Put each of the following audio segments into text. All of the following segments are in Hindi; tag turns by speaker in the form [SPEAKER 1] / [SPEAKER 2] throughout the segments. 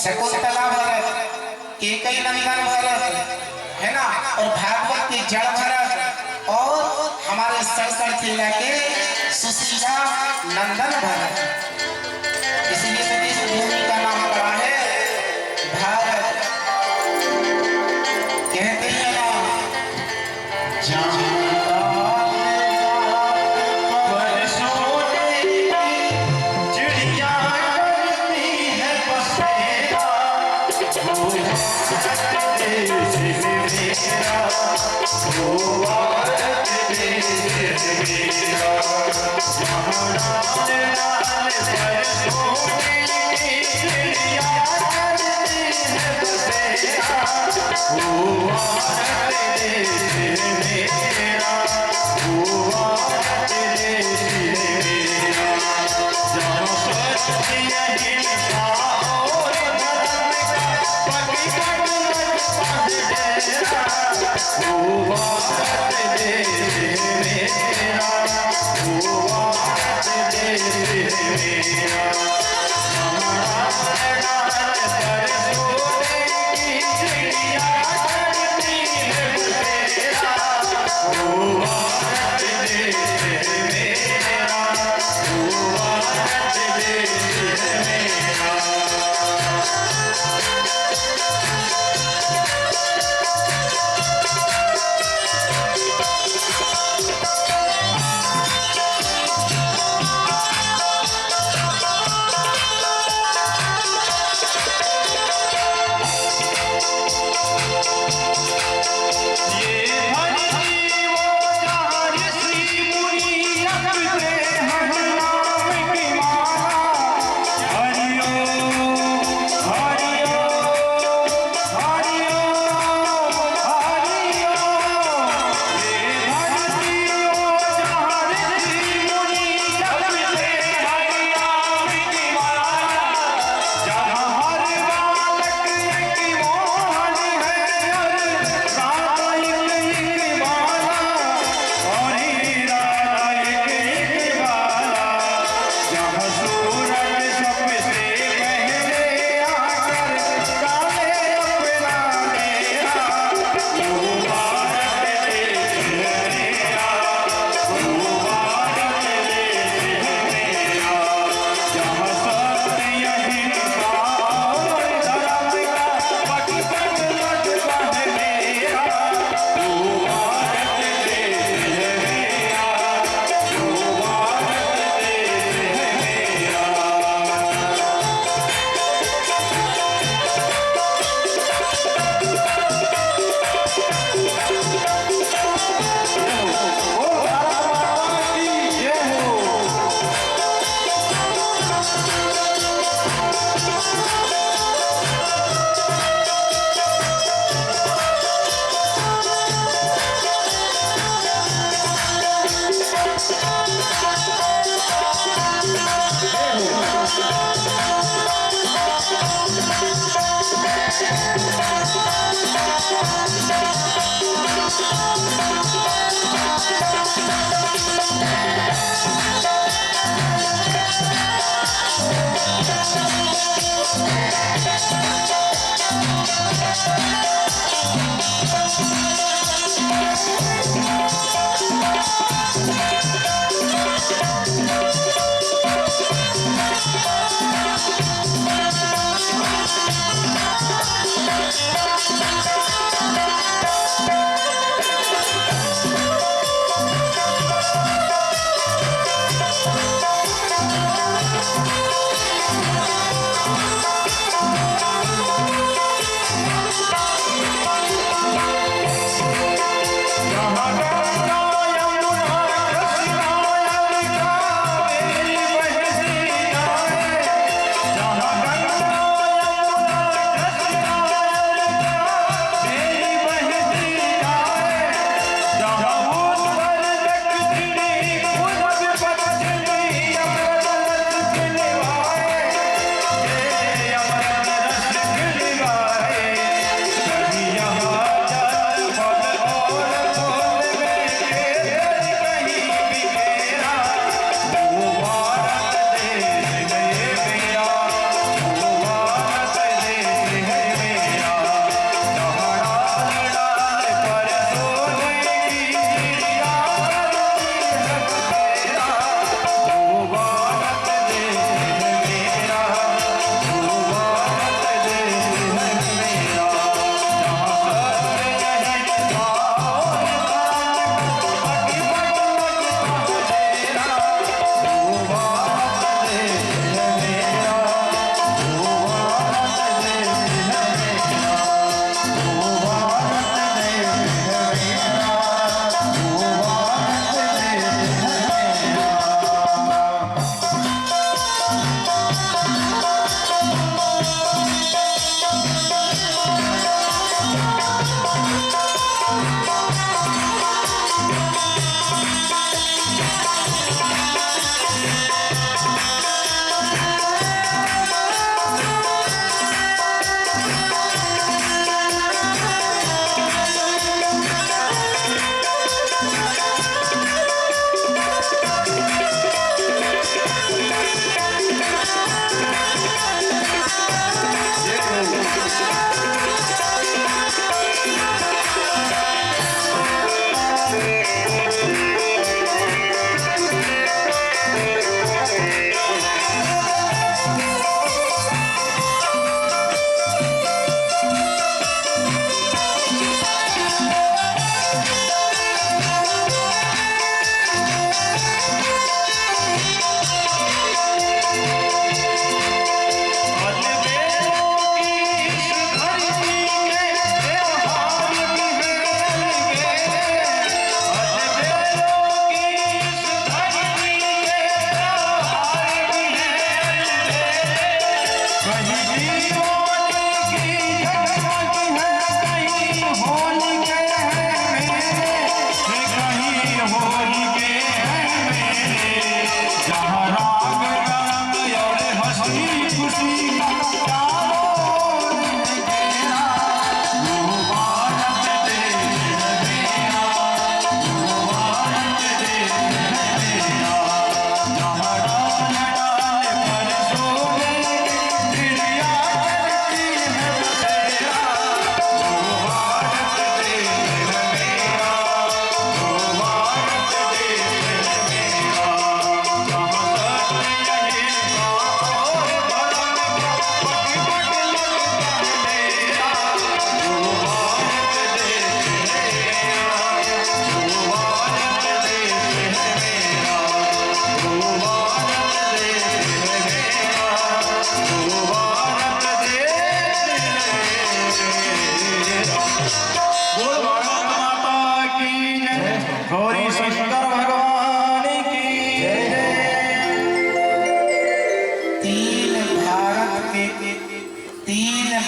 [SPEAKER 1] शकुंतला भरत, केकई नंदन भरत है ना, और भागवत के जड़ भरत, और हमारे सरसर जिला के सुशीला नंदन भरत। इसलिए तो इस भूमि का नाम पड़ा है भारत। कहते हैं ना,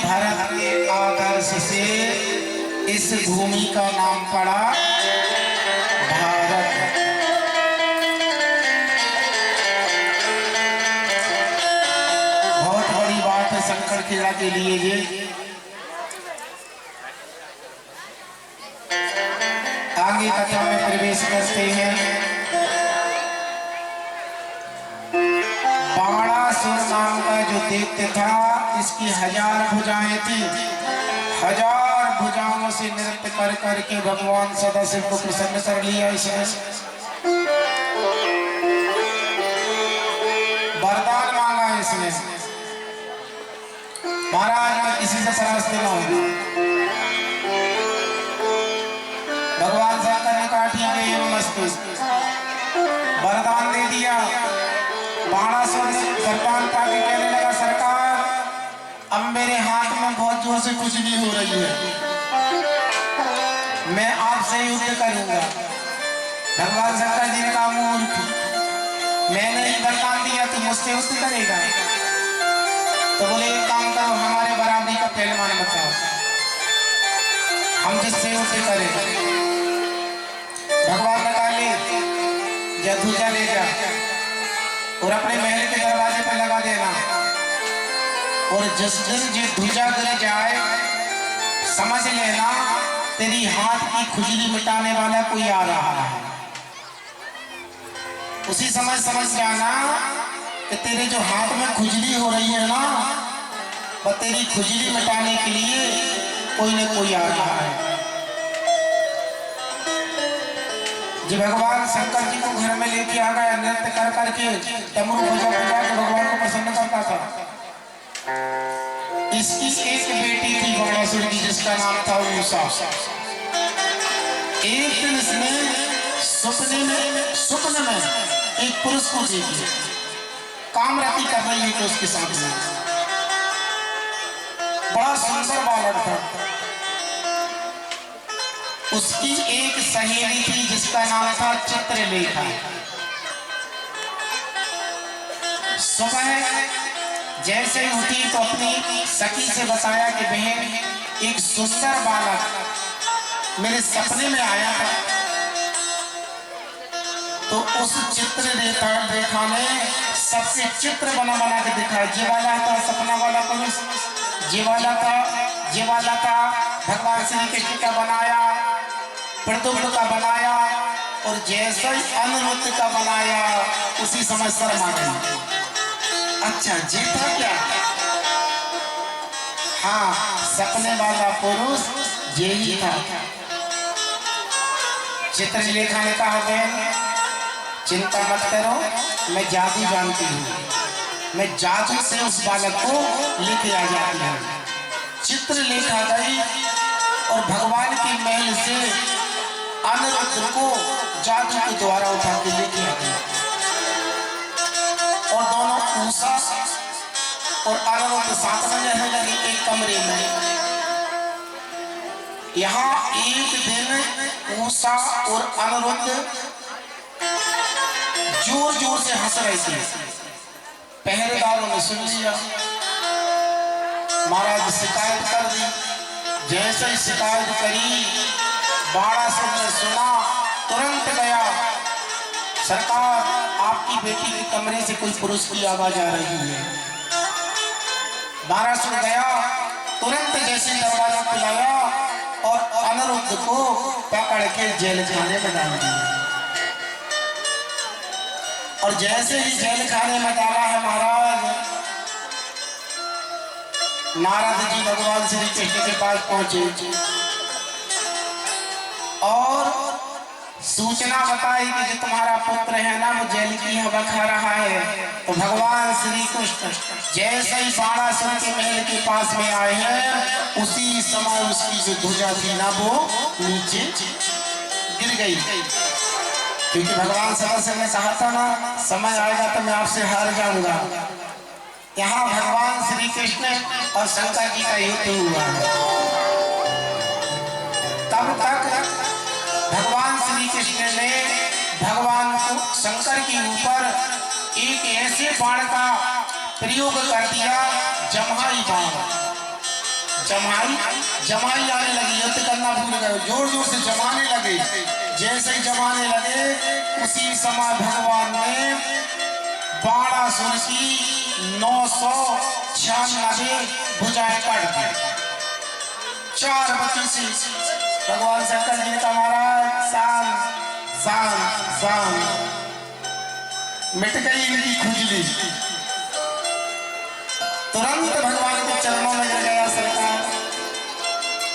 [SPEAKER 1] भारत के आदर्श से इस भूमि का नाम पड़ा भारत। बहुत बड़ी बात है शंकरखेड़ा के लिए ये। आगे कथा में प्रवेश करते हैं। बाणासुर नाम का जो दैत्य था, इसकी 1000 भुजाएं थी। 1000 भुजाओं से नृत्य कर करके भगवान सदाशिव को प्रसन्न कर लिया। इसने वरदान मांगा। इसने महाराज मैं किसी से परास्त न हूं। भगवान शंकर ने कहा ठीक है ये मस्तु, वरदान दे दिया। बाणासुर वरदान पाके कहने लगा सरकार अब मेरे हाथ में बहुत जोर से खुजली हो रही है, मैं आपसे युद्ध करूंगा। भगवान शंकर जी ने कहा मूर्ख, मैंने ही वरदान दिया तू मुझसे युद्ध करेगा? तो बोले एक काम करो, हमारे बराबरी का पहलवान बताओ, हम जिससे युद्ध करें। भगवान ने कहा ले ध्वजा ले जा और अपने महल के दरवाजे पर लगा देना, और जिस दिन ये ध्वजा गिर जाए समझ लेना तेरी हाथ की खुजली मिटाने वाला कोई आ रहा है। उसी समय समझ जाना कि तेरे जो हाथ में खुजली हो रही है ना, वह तेरी खुजली मिटाने के लिए कोई न कोई आ रहा है। जी भगवान शंकर जी को घर में लेके आ गया, नृत्य कर करके डमरू बजा बजा के भगवान को प्रसन्न करता था। इसकी एक बेटी थी बाणासुर की, जिसका नाम था उषा। एक दिन इसने स्वप्न में एक पुरुष को देखी, कामरती कर रही है तो उसके साथ में बड़ा सुंदर बालक था। उसकी एक सहेली थी जिसका नाम था चित्रलेखा। सुबह जैसे ही उठी तो अपनी सखी से बताया कि बहन एक सुंदर बालक मेरे सपने में आया था। तो उस चित्रलेखा ने सबसे चित्र बना बना के दिखाया। ये वाला था सपना वाला पुरुष, ये वाला था भगवान श्री कृष्ण का बनाया, प्रद्युम्न का बनाया, और जैसे ही अनिरुद्ध का बनाया उसी समय शर्मा गई। अच्छा जी था क्या? हाँ, सपने वाला पुरुष यही था। चित्रलेखा ने कहा बहन चिंता मत करो, मैं जादू जानती हूँ, मैं जादू से उस बालक को लेके आ जाती हूँ। चित्रलेखा गई और भगवान के महल से अनिरुद्ध को जादू के द्वारा उठा के लेके आ गई। और दोनों उषा और अनिरुद्ध साथ में रहने लगे एक कमरे में। यहाँ एक दिन उषा और अनिरुद्ध जोर जोर से हंस रहे थे। पहरेदारों ने सुन लिया, महाराज शिकायत कर दी। जैसे ही शिकायत करी बाणासुर ने सुना, तुरंत गया, सरकार आपकी बेटी के कमरे से कोई पुरुष की आवाज आ रही है। बाणासुर गया, तुरंत जैसे दरवाजा खुलाया और अनिरुद्ध को पकड़ के जेल खाने में डाल दिया। और जैसे ही जेल खाने में डाला है महाराज, नारद जी भगवान श्री कृष्ण के पास पहुंचे और सूचना बताई कि जो तुम्हारा पुत्र है ना वो जेल की हवा खा रहा है। तो भगवान श्री कृष्ण जैसे ही बाणासुर के महल के पास में आए हैं, उसी समय उसकी जो ध्वजा थी ना वो नीचे गिर गई। क्योंकि भगवान सदाशिव ने कहा था ना, समय आएगा तो मैं आपसे हार जाऊंगा। यहाँ भगवान श्री कृष्ण और शंकर जी का युद्ध हुआ। तब तक भगवान श्री कृष्ण ने भगवान शंकर के ऊपर एक ऐसे बाण का प्रयोग कर दिया, जम्हाई बाण। जमाई आने लगी, युद्ध करना भूल गए, जोर जोर से जमाने लगे। जैसे ही जमाने लगे उसी समय भगवान ने बाणासुर की 996 भुजाएं काट दी। 4 बच्चों से भगवान शंकर जी का महाराज शान मिट गई इनकी खुजली। तुरंत भगवान के चरणों में गिर गया, सरकार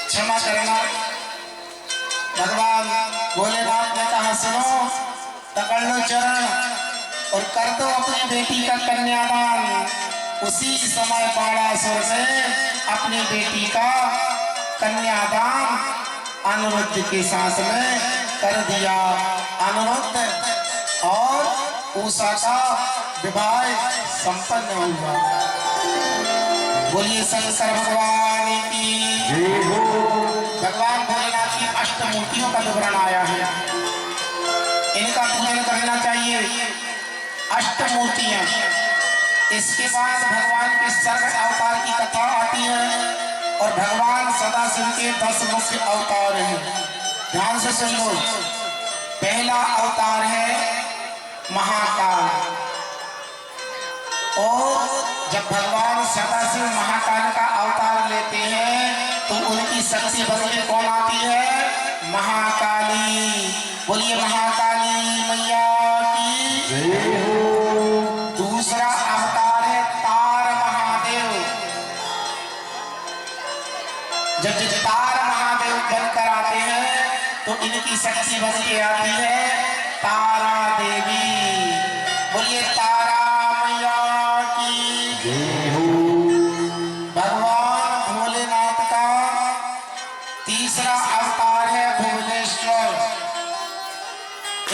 [SPEAKER 1] क्षमा करना। भगवान भोलेनाथ ने कहा सुनो, पकड़ लो चरण और कर दो अपनी बेटी का कन्यादान। उसी समय बाणासुर ने अपनी बेटी का कन्यादान अनिरुद्ध के साथ में कर दिया। अनिरुद्ध और उषा का विवाह संपन्न हुआ। बोलिए शंकर भगवान की जय हो। भगवान भोलेनाथ की अष्टमूर्तियों का विवरण आया है, इनका पूजन करना चाहिए। अष्टमूर्तियां, इसके बाद भगवान के सर्व अवतार की कथा आती है और भगवान सदाशिव के 10 मुख्य अवतार हैं। ध्यान से सुन लो। पहला अवतार है महाकाल, और जब भगवान सदाशिव महाकाल का अवतार लेते हैं तो उनकी शक्ति बदले कौन आती है? महाकाली। बोलिए महाकाली मैया की जय हो। दूसरा अवतार है तार महादेव। जब तार महादेव बनकर आते हैं तो इनकी शक्ति बन के आती है तारा देवी। बोलिए तारा मैया की जय हो। भगवान भोलेनाथ का तीसरा अवतार है भुवनेश्वर।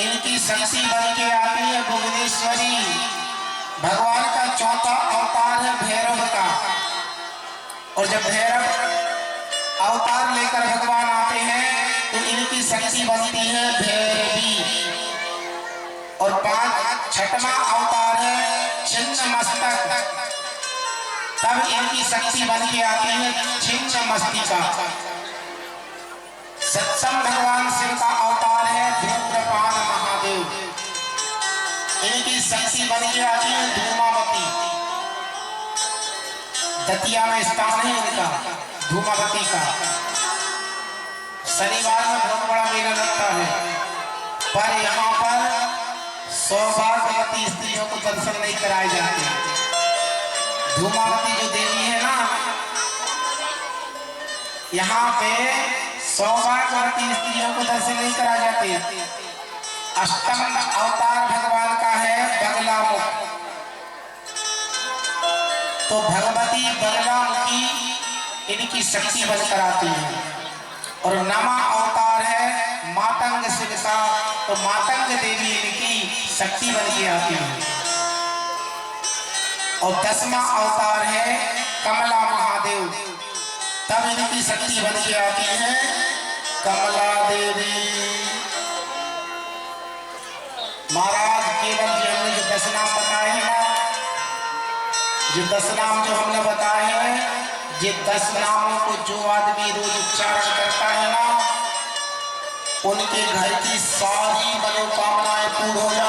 [SPEAKER 1] इनकी शक्ति बन के आती है भुवनेश्वरी। भगवान का चौथा अवतार है भैरव का, और जब भैरव अवतार लेकर भगवान आते हैं तो इनकी शक्ति बनती है भैरवी। और 6वां अवतार है छिन्न मस्तक। तब इनकी शक्ति बन के आती है छिन्न मस्तिका। 7वां भगवान शिव का अवतार है धूम्रपान महादेव। इनकी शक्ति बन के आती है धूमावती। दतिया में स्थान है इनका धूमावती का। शनिवार में बहुत बड़ा मेला लगता है, पर यहाँ पर सौभाग्यवती स्त्रियों को दर्शन नहीं कराए जाते। धूमावती जो देवी है ना, यहाँ पे सौभाग्यवती स्त्रियों को दर्शन नहीं कराए जाते। 8वां अवतार भगवान का है बगलामुख। तो भगवती बगलामुखी इनकी शक्ति बनकर आती है। और 9वां अवतार है मातंग शिव का। तो मातंग देवी इनकी शक्ति बन के आती है। और 10वां अवतार है कमला महादेव। तब इनकी शक्ति बन के आती है कमला देवी। महाराज केवल जी हमने जो 10 नाम बताए हैं ना, जो 10 नाम जो हमने बताए हैं, ये 10 नामों को जो आदमी रोज उच्चारण करता है ना, उनके घर की सारी मनोकामनाएं पूर्ण हो जाती हैं।